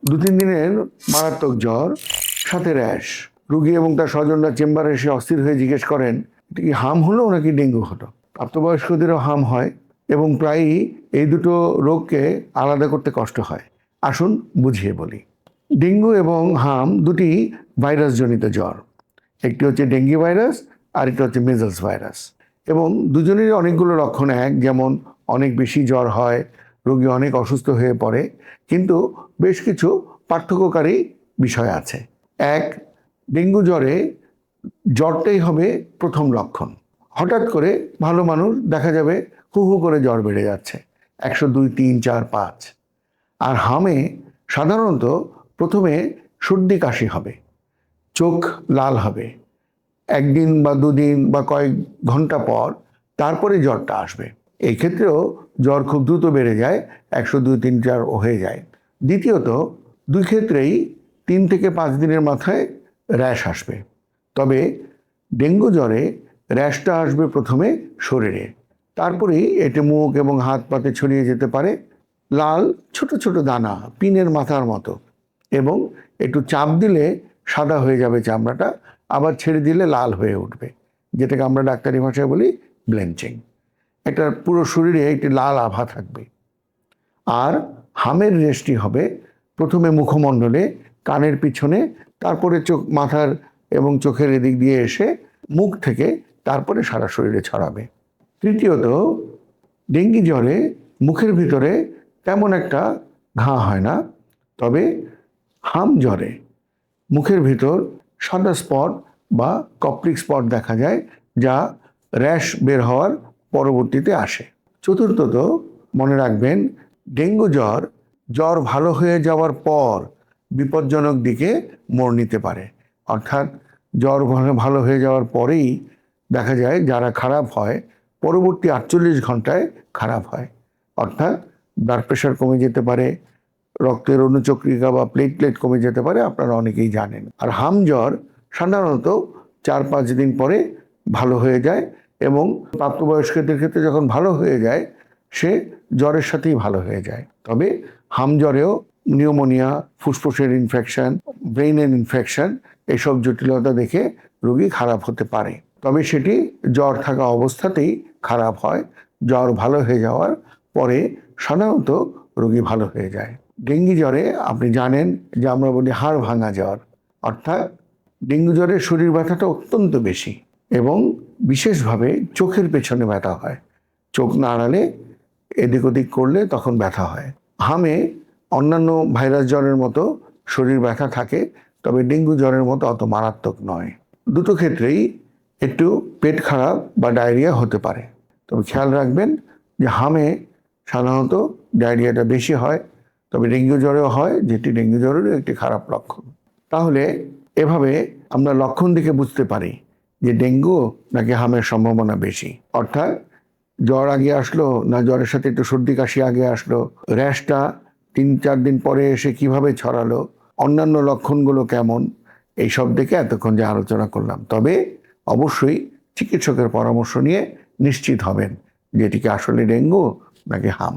2-3 দিনের মারাত্মক জ্বর, সাথে র্যাশ। রুগী এবং তার স্বজনরা চেম্বারে এসে অস্থির হয়ে জিজ্ঞেস করেন, এটা কি হাম হলো নাকি ডেঙ্গু হলো? প্রাপ্তবয়স্কদেরও হাম হয় এবং প্রায়ই এই দুটো রোগকে আলাদা করতে কষ্ট হয়। আসুন বুঝিয়ে বলি। ডেঙ্গু এবং হাম দুটি ভাইরাসজনিত জ্বর। একটি হচ্ছে ডেঙ্গি ভাইরাস আর একটি হচ্ছে মেজলস ভাইরাস। এবং দুজনেরই অনেকগুলো লক্ষণ এক, যেমন অনেক বেশি জ্বর হয়, রোগী অনেক অসুস্থ হয়ে পড়ে, কিন্তু বেশ কিছু পার্থক্যকারী বিষয় আছে। এক, ডেঙ্গু জ্বরে জ্বরটাই হবে প্রথম লক্ষণ। হঠাৎ করে ভালো মানুষ দেখা যাবে হু হু করে জ্বর বেড়ে যাচ্ছে, 102, 3, 4, 5। আর হামে সাধারণত প্রথমে সর্দি কাশি হবে, চোখ লাল হবে, 1 দিন বা 2 দিন বা কয়েক ঘন্টা পর তারপরে জ্বরটা আসবে। এই ক্ষেত্রেও জ্বর খুব দ্রুত বেড়ে যায়, 102, 3, 4 হয়ে যায়। দ্বিতীয়ত, দুই ক্ষেত্রেই 3 থেকে 5 দিনের মাথায় র্যাশ আসবে। তবে ডেঙ্গু জ্বরে র্যাশটা আসবে প্রথমে শরীরে, তারপরেই এটি মুখ এবং হাত পাতে ছড়িয়ে যেতে পারে। লাল ছোট ছোট দানা, পিনের মাথার মতো, এবং একটু চাপ দিলে সাদা হয়ে যাবে চামড়াটা, আবার ছেড়ে দিলে লাল হয়ে উঠবে, যেটাকে আমরা ডাক্তারি ভাষায় বলি ব্লেঞ্চিং। এটা পুরো শরীরে একটি লাল আভা থাকবে। আর হামের রেশটি হবে প্রথমে মুখমণ্ডলে, কানের পিছনে, তারপরে চোখ, মাথার এবং চোখের এদিক দিয়ে এসে মুখ থেকে তারপরে সারা শরীরে ছড়াবে। তৃতীয়ত, ডেঙ্গি জ্বরে মুখের ভিতরে তেমন একটা ঘা হয় না, তবে হাম জ্বরে মুখের ভিতর সাদা স্পট বা কপ্লিক স্পট দেখা যায়, যা র্যাশ বের হওয়ার পরবর্তীতে আসে। চতুর্থত, মনে রাখবেন, ডেঙ্গু জ্বর ভালো হয়ে যাওয়ার পর বিপজ্জনক দিকে মোড় নিতে পারে। অর্থাৎ জ্বর ভালো হয়ে যাওয়ার পরেই দেখা যায় যারা খারাপ হয় পরবর্তী 48 ঘন্টায় খারাপ হয়। অর্থাৎ ব্লাড প্রেশার কমে যেতে পারে, রক্তের অনুচক্রিকা বা প্লেটলেট কমে যেতে পারে, আপনারা অনেকেই জানেন। আর হাম জ্বর সাধারণত 4-5 দিন পরে ভালো হয়ে যায়, এবং প্রাপ্তবয়স্কদের ক্ষেত্রে যখন ভালো হয়ে যায় সে জ্বরের সাথেই ভালো হয়ে যায়। তবে হাম জ্বরেও নিউমোনিয়া, ফুসফুসের ইনফেকশন, ব্রেইনের ইনফেকশন, এসব জটিলতা দেখে রোগী খারাপ হতে পারে। তবে সেটি জ্বর থাকা অবস্থাতেই খারাপ হয়, জ্বর ভালো হয়ে যাওয়ার পরে সাধারণত রোগী ভালো হয়ে যায়। ডেঙ্গি জ্বরে আপনি জানেন যে আমরা বলি হাড় ভাঙা জ্বর, অর্থাৎ ডেঙ্গু জ্বরে শরীর ব্যথাটা অত্যন্ত বেশি, এবং বিশেষভাবে চোখের পেছনে ব্যথা হয়। চোখ নাড়ালে, এদিক ওদিক করলে তখন ব্যথা হয়। হামে অন্যান্য ভাইরাস জ্বরের মতো শরীর ব্যথা থাকে, তবে ডেঙ্গু জ্বরের মতো অত মারাত্মক নয়। দুটো ক্ষেত্রেই একটু পেট খারাপ বা ডায়রিয়া হতে পারে। তবে খেয়াল রাখবেন যে হামে সাধারণত ডায়রিয়াটা বেশি হয়, তবে ডেঙ্গু জ্বরেও হয়, যেটি ডেঙ্গু জ্বরেরও একটি খারাপ লক্ষণ। তাহলে এভাবে আমরা লক্ষণ দেখে বুঝতে পারি যে ডেঙ্গু নাকি হামের সম্ভাবনা বেশি। অর্থাৎ জ্বর আগে আসলো না জ্বরের সাথে একটু সর্দি কাশি আগে আসলো, র্যাশটা 3-4 দিন পরে এসে কিভাবে ছড়ালো, অন্যান্য লক্ষণগুলো কেমন, এইসব দেখে এতক্ষণ যে আলোচনা করলাম। তবে অবশ্যই চিকিৎসকের পরামর্শ নিয়ে নিশ্চিত হবেন যে এটিকে আসলে ডেঙ্গু নাকি হাম।